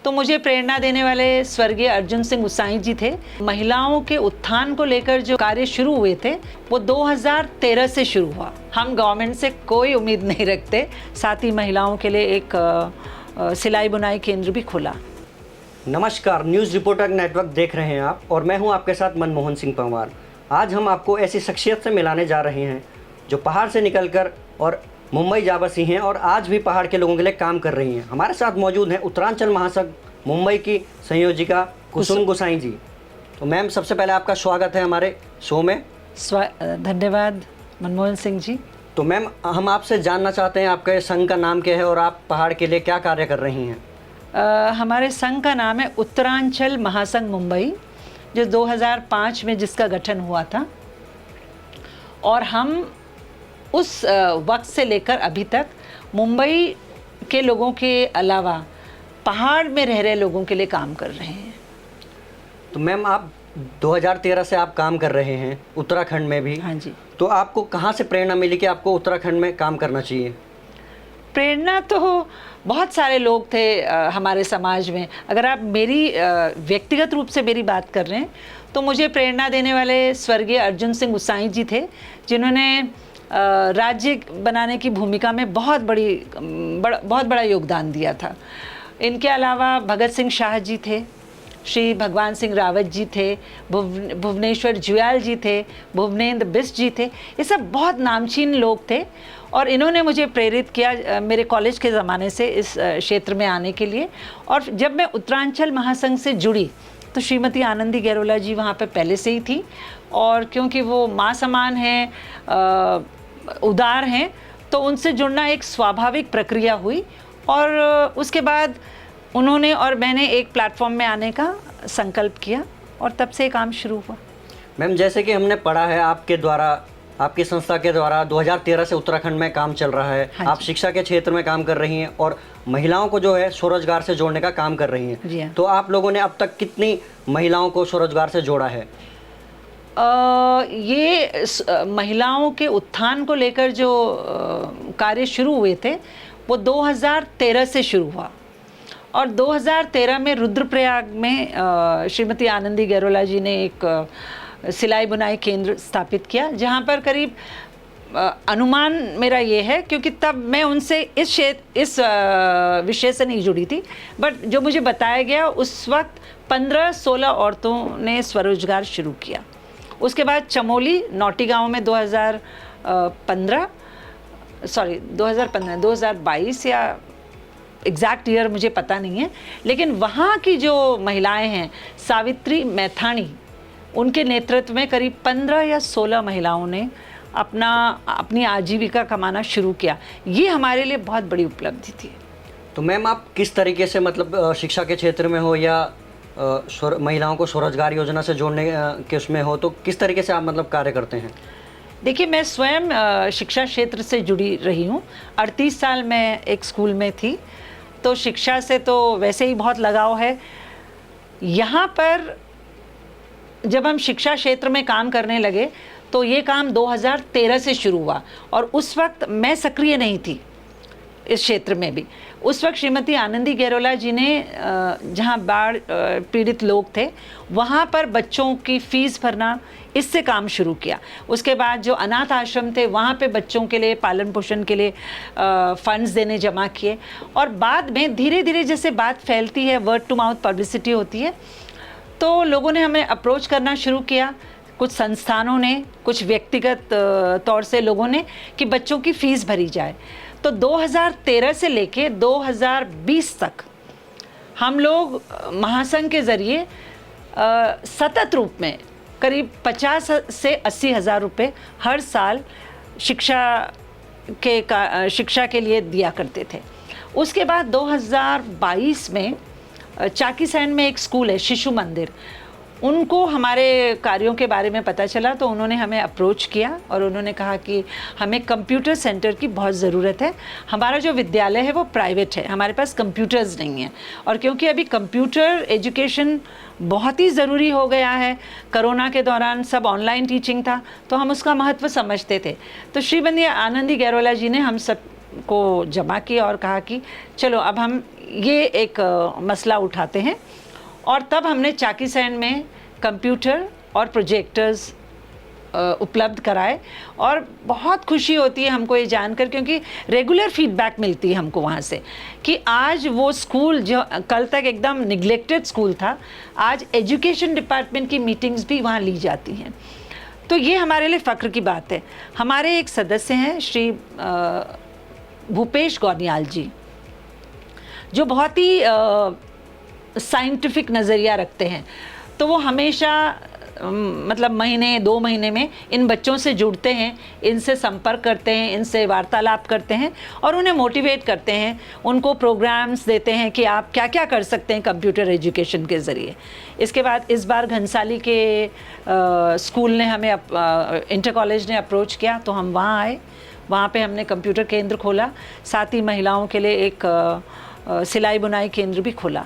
तो मुझे प्रेरणा देने वाले स्वर्गीय अर्जुन सिंह गुसाई जी थे। महिलाओं के उत्थान को लेकर जो कार्य शुरू हुए थे वो 2013 से शुरू हुआ। हम गवर्नमेंट से कोई उम्मीद नहीं रखते। साथ ही महिलाओं के लिए एक सिलाई बुनाई केंद्र भी खोला। नमस्कार, न्यूज़ रिपोर्टर नेटवर्क देख रहे हैं आप और मैं हूं आपके साथ मनमोहन सिंह पंवार। आज हम आपको ऐसी शख्सियत से मिलाने जा रहे हैं जो पहाड़ से निकलकर और मुंबई जा बसी हैं और आज भी पहाड़ के लोगों के लिए काम कर रही हैं। हमारे साथ मौजूद हैं उत्तरांचल महासंघ मुंबई की संयोजिका कुसुम गुसाई जी। तो मैम, सबसे पहले आपका स्वागत है हमारे शो में। धन्यवाद मनमोहन सिंह जी। तो मैम, हम आपसे जानना चाहते हैं आपके संघ का नाम क्या है और आप पहाड़ के लिए क्या कार्य कर रही हैं। हमारे संघ का नाम है उत्तरांचल महासंघ मुंबई, जो 2005 में जिसका गठन हुआ था। और हम उस वक्त से लेकर अभी तक मुंबई के लोगों के अलावा पहाड़ में रह रहे लोगों के लिए काम कर रहे हैं। तो मैम, आप 2013 से आप काम कर रहे हैं उत्तराखंड में भी। हाँ जी। तो आपको कहाँ से प्रेरणा मिली कि आपको उत्तराखंड में काम करना चाहिए? प्रेरणा तो बहुत सारे लोग थे हमारे समाज में। अगर आप मेरी व्यक्तिगत रूप से मेरी बात कर रहे हैं तो मुझे प्रेरणा देने वाले स्वर्गीय अर्जुन सिंह गुसाई जी थे, जिन्होंने राज्य बनाने की भूमिका में बहुत बड़ा योगदान दिया था। इनके अलावा भगत सिंह शाह जी थे, श्री भगवान सिंह रावत जी थे, भुवनेश्वर जुयाल जी थे, भुवनेंद्र बिस्ट जी थे। ये सब बहुत नामचीन लोग थे और इन्होंने मुझे प्रेरित किया मेरे कॉलेज के ज़माने से इस क्षेत्र में आने के लिए। और जब मैं उत्तरांचल महासंघ से जुड़ी तो श्रीमती आनंदी गैरोला जी वहाँ पे पहले से ही थी, और क्योंकि वो माँ समान हैं, उदार हैं, तो उनसे जुड़ना एक स्वाभाविक प्रक्रिया हुई। और उसके बाद उन्होंने और मैंने एक प्लेटफॉर्म में आने का संकल्प किया और तब से काम शुरू हुआ। मैम, जैसे कि हमने पढ़ा है आपके द्वारा, आपकी संस्था के द्वारा 2013 से उत्तराखंड में काम चल रहा है। हाँ, आप शिक्षा के क्षेत्र में काम कर रही हैं और महिलाओं को जो है स्वरोजगार से जोड़ने का काम कर रही हैं। जी हाँ। तो आप लोगों ने अब तक कितनी महिलाओं को स्वरोजगार से जोड़ा है? ये महिलाओं के उत्थान को लेकर जो कार्य शुरू हुए थे वो 2013 से शुरू हुआ। और 2013 में रुद्रप्रयाग में श्रीमती आनंदी गैरोला जी ने एक सिलाई बुनाई केंद्र स्थापित किया, जहाँ पर करीब अनुमान मेरा ये है, क्योंकि तब मैं उनसे इस विषय से नहीं जुड़ी थी, बट जो मुझे बताया गया उस वक्त 15-16 औरतों ने स्वरोजगार शुरू किया। उसके बाद चमोली नौटी गांव में 2022 या एग्जैक्ट ईयर मुझे पता नहीं है, लेकिन वहाँ की जो महिलाएं हैं, सावित्री मैथानी, उनके नेतृत्व में करीब 15 या 16 महिलाओं ने अपनी आजीविका कमाना शुरू किया। ये हमारे लिए बहुत बड़ी उपलब्धि थी। तो मैम, आप किस तरीके से, मतलब शिक्षा के क्षेत्र में हो या महिलाओं को स्वरोजगार योजना से जोड़ने के उसमें हो, तो किस तरीके से आप मतलब कार्य करते हैं? देखिए, मैं स्वयं शिक्षा क्षेत्र से जुड़ी रही हूँ। 38 साल मैं एक स्कूल में थी, तो शिक्षा से तो वैसे ही बहुत लगाव है। यहाँ पर जब हम शिक्षा क्षेत्र में काम करने लगे तो ये काम 2013 से शुरू हुआ और उस वक्त मैं सक्रिय नहीं थी इस क्षेत्र में भी। उस वक्त श्रीमती आनंदी गैरोला जी ने जहाँ बाढ़ पीड़ित लोग थे वहाँ पर बच्चों की फ़ीस भरना, इससे काम शुरू किया। उसके बाद जो अनाथ आश्रम थे वहाँ पे बच्चों के लिए पालन पोषण के लिए फंड्स देने जमा किए। और बाद में धीरे धीरे जैसे बात फैलती है, वर्ड टू माउथ पब्लिसिटी होती है, तो लोगों ने हमें अप्रोच करना शुरू किया, कुछ संस्थानों ने, कुछ व्यक्तिगत तौर से लोगों ने, कि बच्चों की फ़ीस भरी जाए। तो 2013 से लेके 2020 तक हम लोग महासंघ के ज़रिए सतत रूप में करीब 50 से 80 हज़ार रुपये हर साल शिक्षा के लिए दिया करते थे। उसके बाद 2022 में चाकीसैन में एक स्कूल है, शिशु मंदिर, उनको हमारे कार्यों के बारे में पता चला तो उन्होंने हमें अप्रोच किया और उन्होंने कहा कि हमें कंप्यूटर सेंटर की बहुत ज़रूरत है। हमारा जो विद्यालय है वो प्राइवेट है, हमारे पास कंप्यूटर्स नहीं हैं, और क्योंकि अभी कंप्यूटर एजुकेशन बहुत ही ज़रूरी हो गया है, कोरोना के दौरान सब ऑनलाइन टीचिंग था, तो हम उसका महत्व समझते थे। तो श्रीमती आनंदी गैरोला जी ने हम सब को जमा किया और कहा कि चलो अब हम ये एक मसला उठाते हैं। और तब हमने चाकीसैंड में कंप्यूटर और प्रोजेक्टर्स उपलब्ध कराए, और बहुत खुशी होती है हमको ये जानकर, क्योंकि रेगुलर फीडबैक मिलती है हमको वहाँ से कि आज वो स्कूल जो कल तक एकदम निगलेक्टेड स्कूल था, आज एजुकेशन डिपार्टमेंट की मीटिंग्स भी वहाँ ली जाती हैं। तो ये हमारे लिए फ़ख्र की बात है। हमारे एक सदस्य हैं श्री भूपेश गौनियाल जी, जो बहुत ही साइंटिफिक नज़रिया रखते हैं। तो वो हमेशा मतलब महीने 2 महीने में इन बच्चों से जुड़ते हैं, इनसे संपर्क करते हैं, इनसे वार्तालाप करते हैं और उन्हें मोटिवेट करते हैं, उनको प्रोग्राम्स देते हैं कि आप क्या क्या कर सकते हैं कंप्यूटर एजुकेशन के ज़रिए। इसके बाद इस बार घनसाली के स्कूल ने हमें इंटर कॉलेज ने अप्रोच किया, तो हम वहाँ आए। वहाँ पे हमने कंप्यूटर केंद्र खोला, साथ ही महिलाओं के लिए एक सिलाई बुनाई केंद्र भी खोला।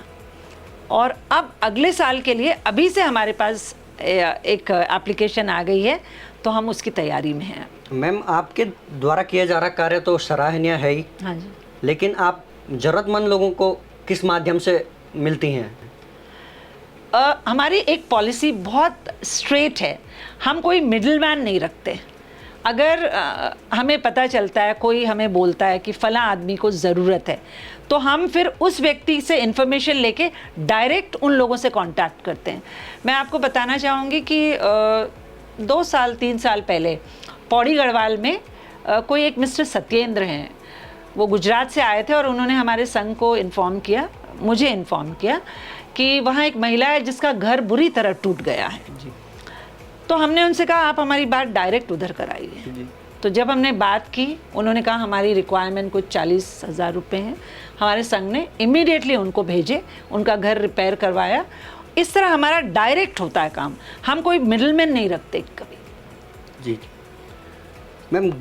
और अब अगले साल के लिए अभी से हमारे पास एक एप्लीकेशन आ गई है, तो हम उसकी तैयारी में हैं। मैम, आपके द्वारा किया जा रहा कार्य तो सराहनीय है ही। हाँ जी। लेकिन आप ज़रूरतमंद लोगों को किस माध्यम से मिलती हैं? हमारी एक पॉलिसी बहुत स्ट्रेट है, हम कोई मिडिल मैन नहीं रखते। अगर हमें पता चलता है, कोई हमें बोलता है कि फ़लाँ आदमी को ज़रूरत है, तो हम फिर उस व्यक्ति से इन्फॉर्मेशन लेके डायरेक्ट उन लोगों से कांटेक्ट करते हैं। मैं आपको बताना चाहूँगी कि 2 साल 3 साल पहले पौड़ी गढ़वाल में कोई एक मिस्टर सत्येंद्र हैं, वो गुजरात से आए थे और उन्होंने हमारे संघ को इन्फॉर्म किया, मुझे इन्फॉर्म किया कि वहाँ एक महिला है जिसका घर बुरी तरह टूट गया है जी। तो हमने उनसे कहा आप हमारी बात डायरेक्ट उधर कराइए। तो जब हमने बात की, उन्होंने कहा हमारी रिक्वायरमेंट कुछ 40,000 रुपये हैं। हमारे संघ ने इमीडिएटली उनको भेजे, उनका घर रिपेयर करवाया। इस तरह हमारा डायरेक्ट होता है काम, हम कोई मिडलमैन नहीं रखते कभी। जी मैम,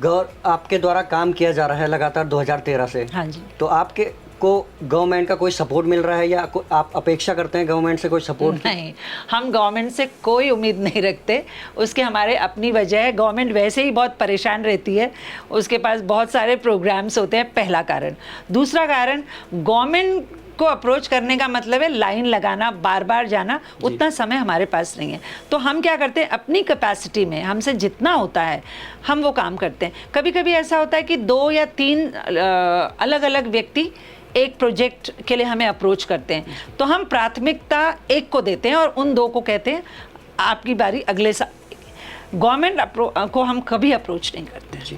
आपके द्वारा काम किया जा रहा है लगातार 2013 से। हाँ जी। तो आपके को गवर्नमेंट का कोई सपोर्ट मिल रहा है या आप अपेक्षा करते हैं गवर्नमेंट से कोई सपोर्ट? नहीं, हम गवर्नमेंट से कोई उम्मीद नहीं रखते। उसके हमारे अपनी वजह है, गवर्नमेंट वैसे ही बहुत परेशान रहती है, उसके पास बहुत सारे प्रोग्राम्स होते हैं, पहला कारण। दूसरा कारण, गवर्नमेंट को अप्रोच करने का मतलब है लाइन लगाना, बार बार जाना, उतना समय हमारे पास नहीं है। तो हम क्या करते हैं, अपनी कैपेसिटी में हमसे जितना होता है हम वो काम करते हैं। कभी कभी ऐसा होता है कि 2 या 3 अलग अलग व्यक्ति एक प्रोजेक्ट के लिए हमें अप्रोच करते हैं, तो हम प्राथमिकता एक को देते हैं और उन 2 को कहते हैं आपकी बारी अगले साल। गवर्नमेंट को हम कभी अप्रोच नहीं करते जी।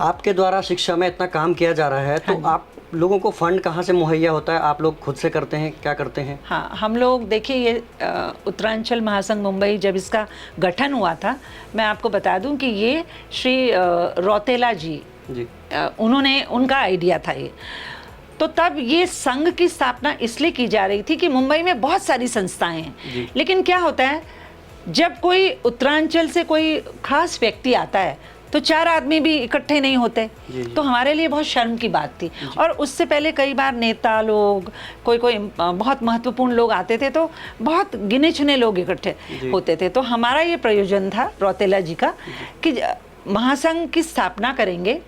आपके द्वारा शिक्षा में इतना काम किया जा रहा है, तो आप लोगों को फंड कहाँ से मुहैया होता है? आप लोग खुद से करते हैं, क्या करते हैं? हाँ, हम लोग देखिए, ये उत्तरांचल महासंघ मुंबई जब इसका गठन हुआ था, मैं आपको बता दूं कि ये श्री रौतेला जी उन्होंने, उनका आइडिया था ये। तो तब ये संघ की स्थापना इसलिए की जा रही थी कि मुंबई में बहुत सारी संस्थाएं हैं, लेकिन क्या होता है, जब कोई उत्तरांचल से कोई खास व्यक्ति आता है तो 4 आदमी भी इकट्ठे नहीं होते। तो हमारे लिए बहुत शर्म की बात थी। और उससे पहले कई बार नेता लोग, कोई बहुत महत्वपूर्ण लोग आते थे, तो बहुत गिने चुने लोग इकट्ठे होते थे। तो हमारा ये प्रयोजन था रौतेला जी का कि महासंघ की स्थापना करेंगे,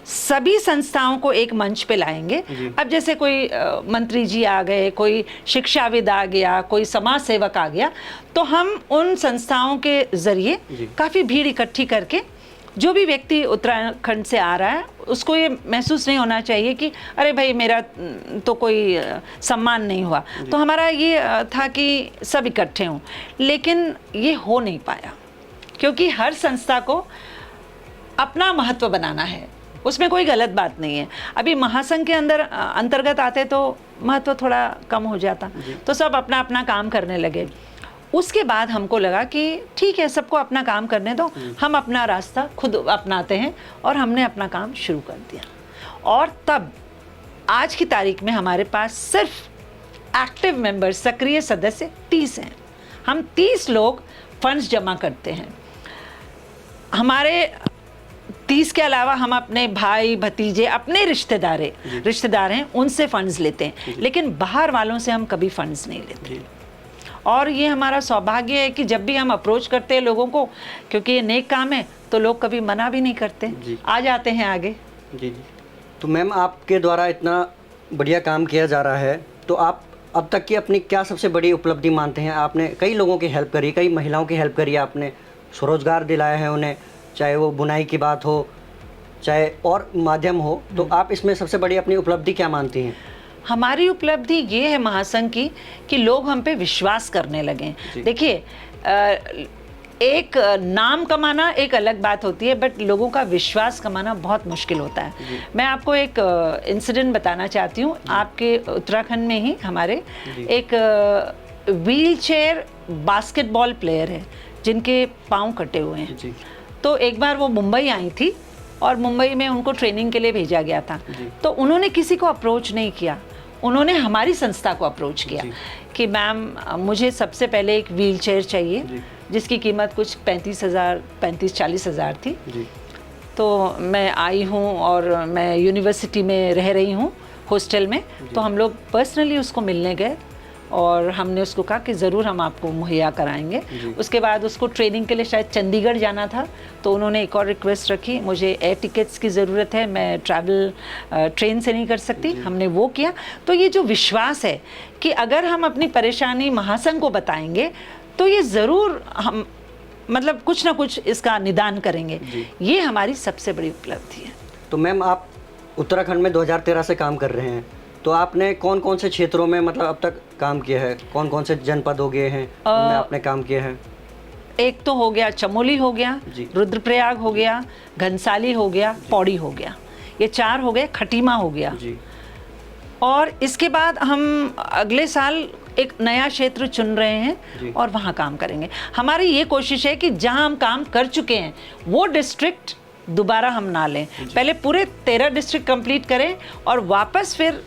सभी संस्थाओं को एक मंच पे लाएंगे। अब जैसे कोई मंत्री जी आ गए, कोई शिक्षाविद आ गया, कोई समाज सेवक आ गया, तो हम उन संस्थाओं के जरिए काफ़ी भीड़ इकट्ठी करके, जो भी व्यक्ति उत्तराखंड से आ रहा है उसको ये महसूस नहीं होना चाहिए कि अरे भाई मेरा तो कोई सम्मान नहीं हुआ। तो हमारा ये था कि सब इकट्ठे हों, लेकिन ये हो नहीं पाया, क्योंकि हर संस्था को अपना महत्व बनाना है, उसमें कोई गलत बात नहीं है। अभी महासंघ के अंतर्गत आते तो महत्व थोड़ा कम हो जाता, तो सब अपना अपना काम करने लगे। उसके बाद हमको लगा कि ठीक है, सबको अपना काम करने दो, हम अपना रास्ता खुद अपनाते हैं, और हमने अपना काम शुरू कर दिया। और तब आज की तारीख में हमारे पास सिर्फ एक्टिव मेंबर, सक्रिय सदस्य 30 हैं। हम 30 लोग फंड्स जमा करते हैं। हमारे 30 के अलावा हम अपने भाई भतीजे, अपने रिश्तेदार हैं, उनसे फंड्स लेते हैं, लेकिन बाहर वालों से हम कभी फंड्स नहीं लेते। और ये हमारा सौभाग्य है कि जब भी हम अप्रोच करते हैं लोगों को, क्योंकि ये नेक काम है, तो लोग कभी मना भी नहीं करते, आ जाते हैं आगे। जी। तो मैम, आपके द्वारा इतना बढ़िया काम किया जा रहा है, तो आप अब तक की अपनी क्या सबसे बड़ी उपलब्धि मानते हैं? आपने कई लोगों की हेल्प करी, कई महिलाओं की हेल्प करी, आपने स्वरोजगार दिलाया है उन्हें, चाहे वो बुनाई की बात हो, चाहे और माध्यम हो, तो आप इसमें सबसे बड़ी अपनी उपलब्धि क्या मानती हैं? हमारी उपलब्धि ये है महासंघ की कि लोग हम पे विश्वास करने लगे। देखिए, एक नाम कमाना एक अलग बात होती है, बट लोगों का विश्वास कमाना बहुत मुश्किल होता है। मैं आपको एक इंसिडेंट बताना चाहती हूँ। आपके उत्तराखंड में ही हमारे एक व्हील चेयर बास्केटबॉल प्लेयर है जिनके पाँव कटे हुए हैं। तो एक बार वो मुंबई आई थी और मुंबई में उनको ट्रेनिंग के लिए भेजा गया था। तो उन्होंने किसी को अप्रोच नहीं किया, उन्होंने हमारी संस्था को अप्रोच किया कि मैम मुझे सबसे पहले एक व्हील चेयर चाहिए जिसकी कीमत कुछ 35-40 हज़ार थी। तो मैं आई हूँ और मैं यूनिवर्सिटी में रह रही हूँ हॉस्टल में, तो हम लोग पर्सनली उसको मिलने गए और हमने उसको कहा कि ज़रूर हम आपको मुहैया कराएंगे। उसके बाद उसको ट्रेनिंग के लिए शायद चंडीगढ़ जाना था, तो उन्होंने एक और रिक्वेस्ट रखी, मुझे एयर टिकट्स की ज़रूरत है, मैं ट्रैवल ट्रेन से नहीं कर सकती। हमने वो किया। तो ये जो विश्वास है कि अगर हम अपनी परेशानी महासंघ को बताएंगे तो ये ज़रूर हम मतलब कुछ ना कुछ इसका निदान करेंगे, ये हमारी सबसे बड़ी उपलब्धि है। तो मैम, आप उत्तराखंड में 2013 से काम कर रहे हैं, तो आपने कौन कौन से क्षेत्रों में मतलब अब तक काम किया है? कौन कौन से जनपद हो गए हैं उनमें आपने काम किया है? एक तो हो गया चमोली हो गया, रुद्रप्रयाग हो गया, घनसाली हो गया, पौड़ी हो गया, ये 4 हो गए, खटीमा हो गया। और इसके बाद हम अगले साल एक नया क्षेत्र चुन रहे हैं और वहाँ काम करेंगे। हमारी ये कोशिश है कि जहाँ हम काम कर चुके हैं वो डिस्ट्रिक्ट दोबारा हम ना लें, पहले पूरे 13 डिस्ट्रिक्ट कंप्लीट करें और वापस फिर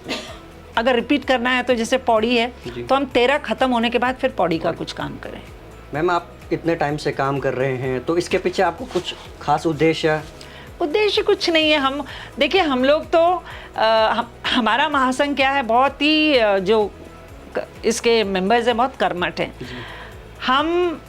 अगर रिपीट करना है तो जैसे पौड़ी है तो हम 13 ख़त्म होने के बाद फिर पौड़ी का कुछ काम करें। मैम, आप इतने टाइम से काम कर रहे हैं, तो इसके पीछे आपको कुछ खास उद्देश्य कुछ नहीं है। हम देखिए, हम लोग तो हमारा महासंघ क्या है, बहुत ही जो इसके मेंबर्स हैं बहुत कर्मठ हैं। हम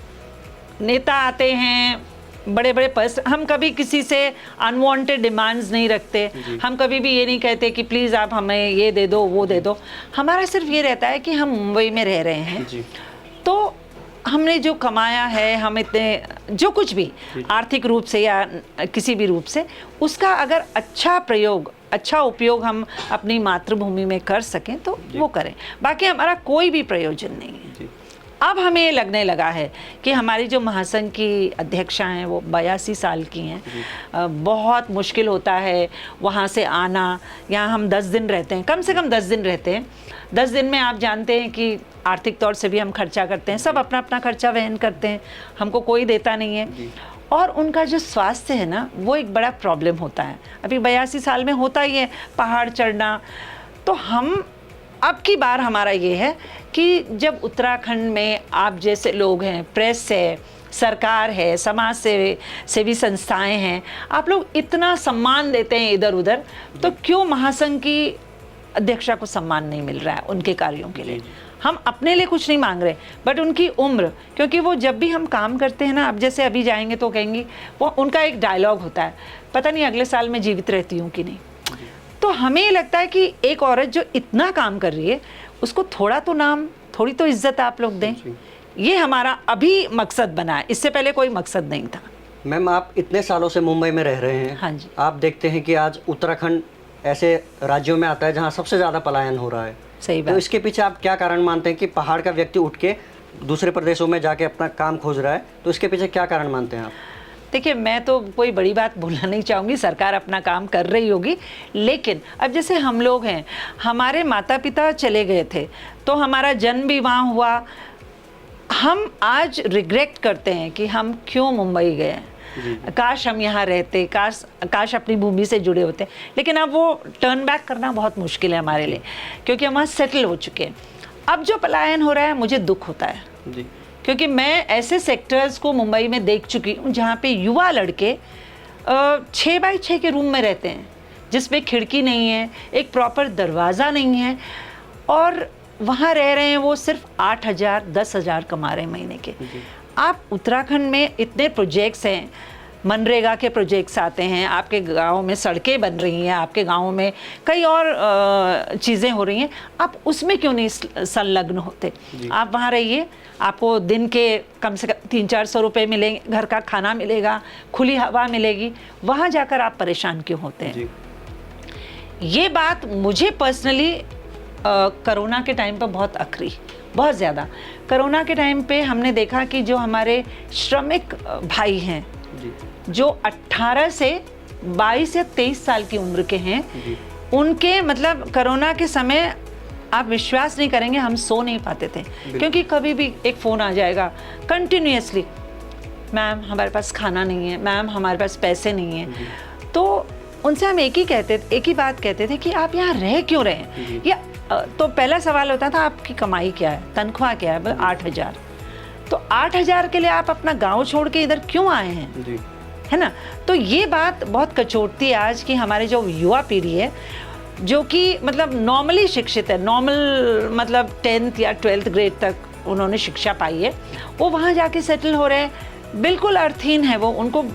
नेता आते हैं, बड़े बड़े पर्सन, हम कभी किसी से अनवांटेड डिमांड्स नहीं रखते। हम कभी भी ये नहीं कहते कि प्लीज़ आप हमें ये दे दो वो दे दो। हमारा सिर्फ ये रहता है कि हम मुंबई में रह रहे हैं, तो हमने जो कमाया है, हम इतने जो कुछ भी आर्थिक रूप से या किसी भी रूप से, उसका अगर अच्छा उपयोग हम अपनी मातृभूमि में कर सकें तो वो करें। बाकी हमारा कोई भी प्रयोजन नहीं है। अब हमें ये लगने लगा है कि हमारी जो महासंघ की अध्यक्षा हैं वो 82 साल की हैं। बहुत मुश्किल होता है वहाँ से आना। यहाँ हम 10 दिन रहते हैं, कम से कम 10 दिन रहते हैं। 10 दिन में आप जानते हैं कि आर्थिक तौर से भी हम खर्चा करते हैं, सब अपना अपना खर्चा वहन करते हैं, हमको कोई देता नहीं है। और उनका जो स्वास्थ्य है ना, वो एक बड़ा प्रॉब्लम होता है। अभी 82 साल में होता ही है पहाड़ चढ़ना। तो हम अब की बार हमारा ये है कि जब उत्तराखंड में आप जैसे लोग हैं, प्रेस है, सरकार है, समाज सेवी संस्थाएं हैं, आप लोग इतना सम्मान देते हैं इधर उधर, तो क्यों महासंघ की अध्यक्षा को सम्मान नहीं मिल रहा है उनके कार्यों के लिए? हम अपने लिए कुछ नहीं मांग रहे, बट उनकी उम्र, क्योंकि वो जब भी हम काम करते हैं ना, अब जैसे अभी जाएंगे तो कहेंगी, वो उनका एक डायलॉग होता है, पता नहीं अगले साल मैं जीवित रहती हूँ कि नहीं। तो हमें लगता है कि एक औरत जो इतना काम कर रही है उसको थोड़ा तो नाम, थोड़ी तो इज्जत आप लोग दें। ये हमारा अभी मकसद बना है, इससे पहले कोई मकसद नहीं था। मैम, आप इतने सालों से मुंबई में रह रहे हैं। हाँ जी। आप देखते हैं कि आज उत्तराखंड ऐसे राज्यों में आता है जहाँ सबसे ज़्यादा पलायन हो रहा है। सही बात। तो इसके पीछे आप क्या कारण मानते हैं कि पहाड़ का व्यक्ति उठ के दूसरे प्रदेशों में जाके अपना काम खोज रहा है? तो इसके पीछे क्या कारण मानते हैं आप? देखिए, मैं तो कोई बड़ी बात बोलना नहीं चाहूँगी, सरकार अपना काम कर रही होगी, लेकिन अब जैसे हम लोग हैं, हमारे माता पिता चले गए थे तो हमारा जन्म भी वहाँ हुआ। हम आज रिग्रेट करते हैं कि हम क्यों मुंबई गए, काश हम यहाँ रहते, काश अपनी भूमि से जुड़े होते। लेकिन अब वो टर्न बैक करना बहुत मुश्किल है हमारे लिए, क्योंकि हम वहाँ सेटल हो चुके हैं। अब जो पलायन हो रहा है, मुझे दुख होता है जी। क्योंकि मैं ऐसे सेक्टर्स को मुंबई में देख चुकी हूँ जहाँ पे युवा लड़के 6x6 के रूम में रहते हैं, जिसमें खिड़की नहीं है, एक प्रॉपर दरवाज़ा नहीं है, और वहाँ रह रहे हैं वो सिर्फ 8,000 10,000 कमा रहे हैं महीने के। आप उत्तराखंड में इतने प्रोजेक्ट्स हैं, मनरेगा के प्रोजेक्ट्स आते हैं, आपके गांव में सड़कें बन रही हैं, आपके गांव में कई और चीज़ें हो रही हैं, आप उसमें क्यों नहीं संलग्न होते? आप वहाँ रहिए, आपको दिन के कम से कम 300-400 रुपये मिलेंगे, घर का खाना मिलेगा, खुली हवा मिलेगी, वहाँ जाकर आप परेशान क्यों होते हैं? ये बात मुझे पर्सनली कोरोना के टाइम पर बहुत अखरी, बहुत ज़्यादा। कोरोना के टाइम पे हमने देखा कि जो हमारे श्रमिक भाई हैं, जो 18 से 22 या 23 साल की उम्र के हैं, उनके मतलब कोरोना के समय आप विश्वास नहीं करेंगे, हम सो नहीं पाते थे, क्योंकि कभी भी एक फ़ोन आ जाएगा कंटिन्यूअसली, मैम हमारे पास खाना नहीं है, मैम हमारे पास पैसे नहीं है। तो उनसे हम एक ही बात कहते थे कि आप यहाँ रह क्यों रहे हैं? या तो पहला सवाल होता था आपकी कमाई क्या है, तनख्वाह क्या है? 8,000। तो 8,000 के लिए आप अपना गांव छोड़ के इधर क्यों आए हैं? जी। है ना? तो ये बात बहुत कचोटती है आज की हमारी जो युवा पीढ़ी है, जो कि मतलब नॉर्मली शिक्षित है, नॉर्मल मतलब 10th या 12th ग्रेड तक उन्होंने शिक्षा पाई है, वो वहाँ जाके सेटल हो रहे हैं, बिल्कुल अर्थहीन है वो। उनको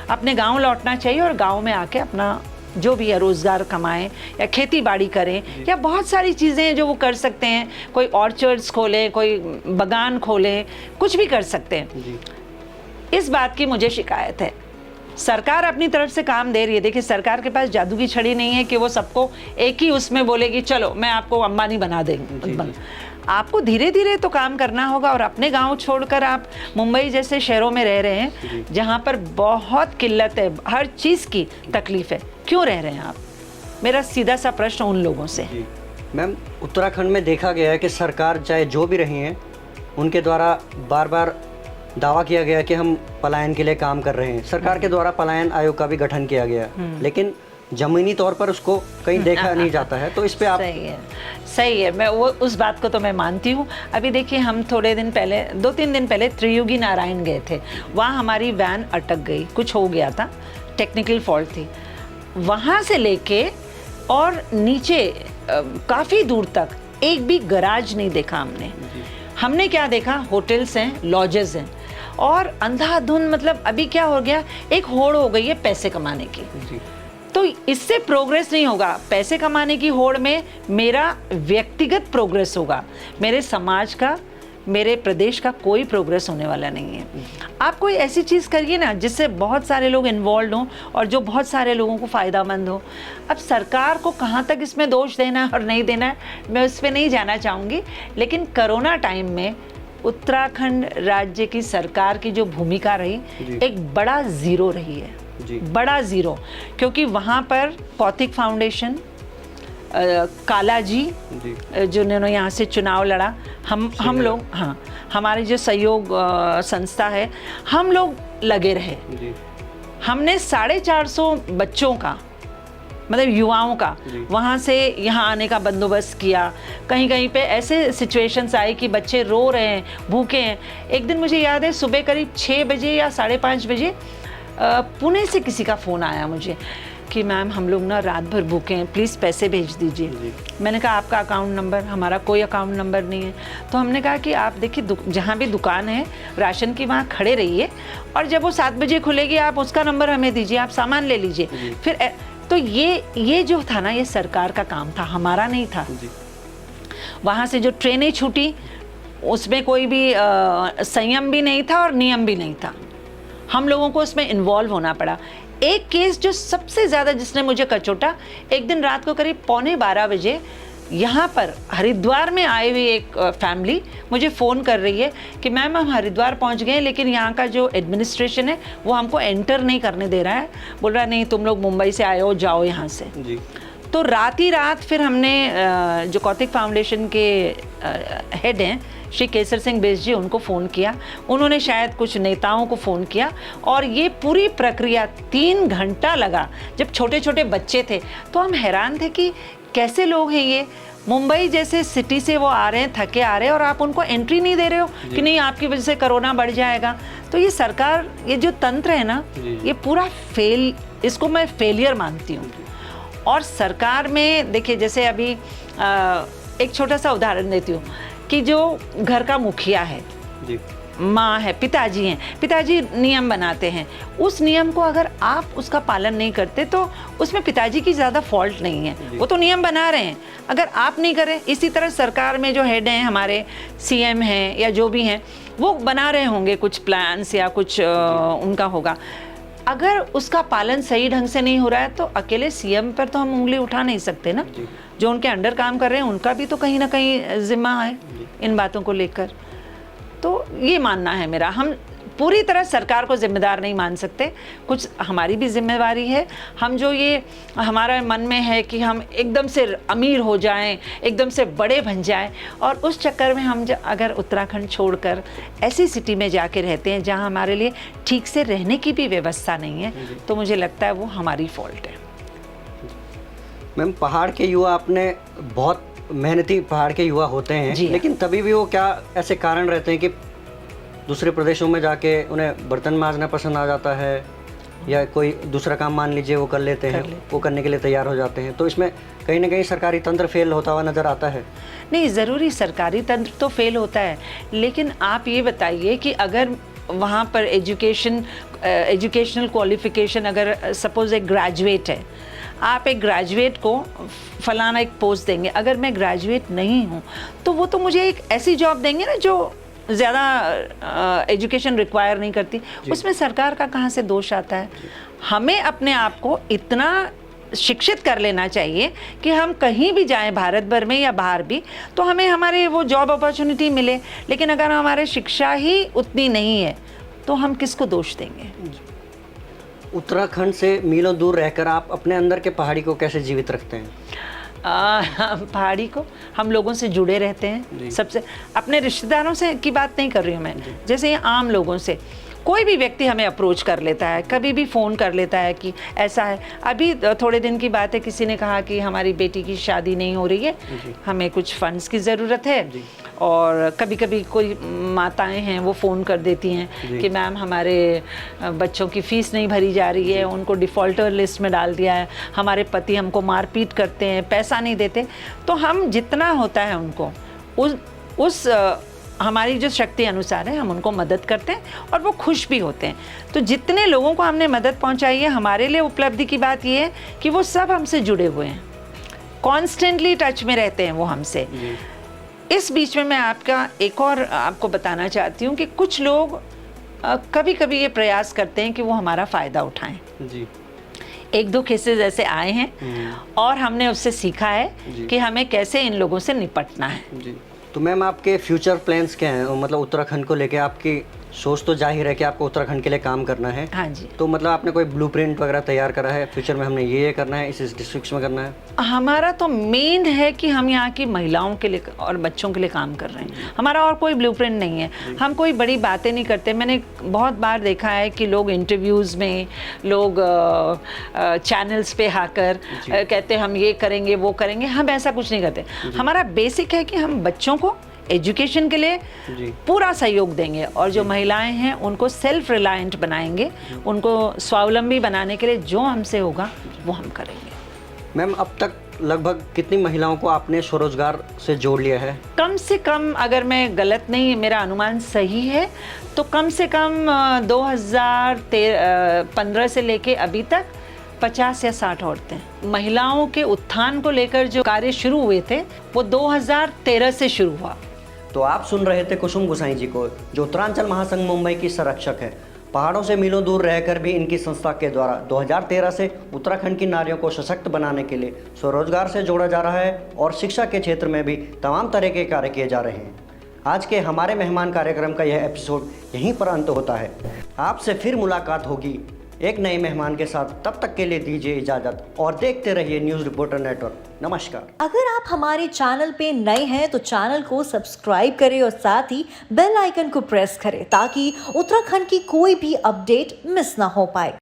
अपने गांव लौटना चाहिए और गांव में आके अपना जो भी है रोज़गार कमाएं या खेती बाड़ी करें, या बहुत सारी चीज़ें हैं जो वो कर सकते हैं, कोई ऑर्चर्ड्स खोलें, कोई बागान खोलें, कुछ भी कर सकते हैं। इस बात की मुझे शिकायत है। सरकार अपनी तरफ से काम दे रही है। देखिए, सरकार के पास जादू की छड़ी नहीं है कि वो सबको एक ही उसमें बोलेगी चलो मैं आपको अंबानी बना देंगे। आपको धीरे धीरे तो काम करना होगा, और अपने गांव छोड़कर आप मुंबई जैसे शहरों में रह रहे हैं जहां पर बहुत किल्लत है, हर चीज़ की तकलीफ है, क्यों रह रहे हैं आप? मेरा सीधा सा प्रश्न उन लोगों से। मैम, उत्तराखंड में देखा गया है कि सरकार चाहे जो भी रही हैं, उनके द्वारा बार बार दावा किया गया कि हम पलायन के लिए काम कर रहे हैं। सरकार के द्वारा पलायन आयोग का भी गठन किया गया, लेकिन जमीनी तौर पर उसको कहीं देखा नहीं जाता है। तो इस पे आप सही है, मैं वो उस बात को तो मैं मानती हूँ। अभी देखिए, हम थोड़े दिन पहले 2-3 दिन पहले त्रियुगी नारायण गए थे, वहाँ हमारी वैन अटक गई, कुछ हो गया था, टेक्निकल फॉल्ट थी। वहाँ से लेके और नीचे काफ़ी दूर तक एक भी गराज नहीं देखा हमने क्या देखा? होटल्स हैं, लॉजेस हैं, और अंधाधुंध मतलब अभी क्या हो गया, एक होड़ हो गई है पैसे कमाने की। तो इससे प्रोग्रेस नहीं होगा। पैसे कमाने की होड़ में मेरा व्यक्तिगत प्रोग्रेस होगा, मेरे समाज का, मेरे प्रदेश का कोई प्रोग्रेस होने वाला नहीं है। आप कोई ऐसी चीज़ करिए ना जिससे बहुत सारे लोग इन्वॉल्व हों और जो बहुत सारे लोगों को फ़ायदामंद हो। अब सरकार को कहाँ तक इसमें दोष देना है और नहीं देना है, मैं उस पर नहीं जाना चाहूँगी, लेकिन कोरोना टाइम में उत्तराखंड राज्य की सरकार की जो भूमिका रही, एक बड़ा ज़ीरो रही है, बड़ा ज़ीरो। क्योंकि वहाँ पर पौथिक फाउंडेशन, काला जी जिन्होंने यहाँ से चुनाव लड़ा, हम लोग, हाँ, हमारी जो सहयोग संस्था है, हम लोग लगे रहे। हमने 450 बच्चों का, मतलब युवाओं का, वहाँ से यहाँ आने का बंदोबस्त किया। कहीं कहीं पे ऐसे सिचुएशंस आए कि बच्चे रो रहे हैं, भूखे हैं। एक दिन मुझे याद है, सुबह करीब 6 बजे या 5:30 बजे पुणे से किसी का फ़ोन आया मुझे कि मैम हम लोग ना रात भर भूखे हैं, प्लीज़ पैसे भेज दीजिए। मैंने कहा आपका अकाउंट नंबर? हमारा कोई अकाउंट नंबर नहीं है। तो हमने कहा कि आप देखिए, जहाँ भी दुकान है राशन की, वहाँ खड़े रहिए, और जब वो 7 बजे खुलेगी आप उसका नंबर हमें दीजिए, आप सामान ले लीजिए। फिर तो ये जो था ना, ये सरकार का काम था, हमारा नहीं था। वहाँ से जो ट्रेनें छूटी उसमें कोई भी संयम भी नहीं था और नियम भी नहीं था। हम लोगों को उसमें इन्वॉल्व होना पड़ा। एक केस जो सबसे ज़्यादा जिसने मुझे कचोटा, एक दिन रात को करीब 11:15 बजे यहाँ पर हरिद्वार में आई हुई एक फैमिली मुझे फ़ोन कर रही है कि मैम हम हरिद्वार पहुँच गए, लेकिन यहाँ का जो एडमिनिस्ट्रेशन है वो हमको एंटर नहीं करने दे रहा है। बोल रहा नहीं, तुम लोग मुंबई से आए हो, जाओ यहाँ से। तो रात ही रात फिर हमने जो कौतिक फाउंडेशन के हेड हैं श्री केसर सिंह बेस जी, उनको फ़ोन किया। उन्होंने शायद कुछ नेताओं को फ़ोन किया, और ये पूरी प्रक्रिया 3 घंटा लगा। जब छोटे छोटे बच्चे थे तो हम हैरान थे कि कैसे लोग हैं ये, मुंबई जैसे सिटी से वो आ रहे हैं, थके आ रहे हैं, और आप उनको एंट्री नहीं दे रहे हो कि नहीं आपकी वजह से कोरोना बढ़ जाएगा। तो ये सरकार, ये जो तंत्र है ना, ये पूरा इसको मैं फेलियर मानती हूँ। और सरकार में देखिए, जैसे अभी एक छोटा सा उदाहरण देती हूँ कि जो घर का मुखिया है, माँ है, पिताजी हैं, पिताजी नियम बनाते हैं, उस नियम को अगर आप उसका पालन नहीं करते तो उसमें पिताजी की ज़्यादा फॉल्ट नहीं है, वो तो नियम बना रहे हैं, अगर आप नहीं करें। इसी तरह सरकार में जो हेड हैं हमारे, सीएम हैं या जो भी हैं, वो बना रहे होंगे कुछ प्लान्स या कुछ उनका होगा, अगर उसका पालन सही ढंग से नहीं हो रहा है तो अकेले सीएम पर तो हम उंगली उठा नहीं सकते ना, जो उनके अंडर काम कर रहे हैं उनका भी तो कहीं ना कहीं जिम्मा है इन बातों को लेकर। तो ये मानना है मेरा, हम पूरी तरह सरकार को जिम्मेदार नहीं मान सकते, कुछ हमारी भी जिम्मेवारी है। हम जो ये हमारा मन में है कि हम एकदम से अमीर हो जाएं, एकदम से बड़े बन जाएं, और उस चक्कर में हम अगर उत्तराखंड छोड़कर ऐसी सिटी में जाके रहते हैं जहां हमारे लिए ठीक से रहने की भी व्यवस्था नहीं है, तो मुझे लगता है वो हमारी फॉल्ट है। मैम, पहाड़ के युवा अपने बहुत मेहनती पहाड़ के युवा होते हैं, लेकिन तभी भी वो क्या ऐसे कारण रहते हैं कि दूसरे प्रदेशों में जाके उन्हें बर्तन मांजना पसंद आ जाता है, या कोई दूसरा काम मान लीजिए वो कर लेते हैं, वो करने के लिए तैयार हो जाते हैं, तो इसमें कहीं ना कहीं सरकारी तंत्र फेल होता हुआ नज़र आता है। नहीं, ज़रूरी सरकारी तंत्र तो फेल होता है, लेकिन आप ये बताइए कि अगर वहाँ पर एजुकेशनल क्वालिफिकेशन, अगर सपोज एक ग्रेजुएट है, आप एक ग्रेजुएट को फलाना एक पोस्ट देंगे, अगर मैं ग्रेजुएट नहीं हूँ तो वो तो मुझे एक ऐसी जॉब देंगे ना जो ज़्यादा एजुकेशन रिक्वायर नहीं करती, उसमें सरकार का कहाँ से दोष आता है। हमें अपने आप को इतना शिक्षित कर लेना चाहिए कि हम कहीं भी जाएं, भारत भर में या बाहर भी, तो हमें हमारे वो जॉब अपॉर्चुनिटी मिले। लेकिन अगर हमारे शिक्षा ही उतनी नहीं है तो हम किसको दोष देंगे। उत्तराखंड से मीलों दूर रहकर आप अपने अंदर के पहाड़ी को कैसे जीवित रखते हैं? पहाड़ी को हम लोगों से जुड़े रहते हैं, सबसे, अपने रिश्तेदारों से की बात नहीं कर रही हूँ मैं, जैसे ये आम लोगों से कोई भी व्यक्ति हमें अप्रोच कर लेता है, कभी भी फ़ोन कर लेता है कि ऐसा है। अभी थोड़े दिन की बात है, किसी ने कहा कि हमारी बेटी की शादी नहीं हो रही है, हमें कुछ फंड्स की ज़रूरत है, और कभी कभी कोई माताएं हैं वो फ़ोन कर देती हैं कि मैम हमारे बच्चों की फ़ीस नहीं भरी जा रही है, उनको डिफ़ॉल्टर लिस्ट में डाल दिया है, हमारे पति हमको मारपीट करते हैं, पैसा नहीं देते। तो हम जितना होता है उनको उस हमारी जो शक्ति अनुसार है हम उनको मदद करते हैं, और वो खुश भी होते हैं। तो जितने लोगों को हमने मदद पहुंचाई है, हमारे लिए उपलब्धि की बात ये है कि वो सब हमसे जुड़े हुए हैं, कॉन्स्टेंटली टच में रहते हैं वो हमसे। इस बीच में मैं एक और आपको बताना चाहती हूँ कि कुछ लोग कभी कभी ये प्रयास करते हैं कि वो हमारा फ़ायदा उठाएं। जी। एक दो केसेस ऐसे आए हैं और हमने उससे सीखा है कि हमें कैसे इन लोगों से निपटना है। जी। तो मैम, आपके फ्यूचर प्लान्स क्या हैं? मतलब उत्तराखंड को लेके आपकी सोच तो जाहिर है कि आपको उत्तराखंड के लिए काम करना है। हाँ जी। तो मतलब आपने कोई ब्लूप्रिंट वगैरह तैयार करा है, फ्यूचर में हमने ये करना है, इस डिस्ट्रिक्ट में करना है? हमारा तो मेन है कि हम यहाँ की महिलाओं के लिए और बच्चों के लिए काम कर रहे हैं, हमारा और कोई ब्लूप्रिंट नहीं है। हम कोई बड़ी बातें नहीं करते। मैंने बहुत बार देखा है कि लोग इंटरव्यूज़ में, लोग चैनल्स पे आकर कहते हैं हम ये करेंगे वो करेंगे, हम ऐसा कुछ नहीं करते। हमारा बेसिक है कि हम बच्चों को एजुकेशन के लिए पूरा सहयोग देंगे, और जो महिलाएं हैं उनको सेल्फ रिलायंट बनाएंगे, उनको स्वावलंबी बनाने के लिए जो हमसे होगा वो हम करेंगे। मैम, अब तक लगभग कितनी महिलाओं को आपने स्वरोजगार से जोड़ लिया है? कम से कम, अगर मैं गलत नहीं, मेरा अनुमान सही है, तो कम से कम 2015 से लेके अभी तक 50 या 60 औरतें। महिलाओं के उत्थान को लेकर जो कार्य शुरू हुए थे वो 2013 से शुरू हुआ। तो आप सुन रहे थे कुसुम गुसाई जी को, जो उत्तरांचल महासंघ मुंबई की संरक्षक है। पहाड़ों से मीलों दूर रहकर भी इनकी संस्था के द्वारा 2013 से उत्तराखंड की नारियों को सशक्त बनाने के लिए स्वरोजगार से जोड़ा जा रहा है, और शिक्षा के क्षेत्र में भी तमाम तरह के कार्य किए जा रहे हैं। आज के हमारे मेहमान कार्यक्रम का यह एपिसोड यहीं पर अंत होता है। आपसे फिर मुलाकात होगी एक नए मेहमान के साथ। तब तक के लिए दीजिए इजाजत और देखते रहिए न्यूज़ रिपोर्टर नेटवर्क। नमस्कार। अगर आप हमारे चैनल पे नए हैं तो चैनल को सब्सक्राइब करें और साथ ही बेल आइकन को प्रेस करें, ताकि उत्तराखंड की कोई भी अपडेट मिस ना हो पाए।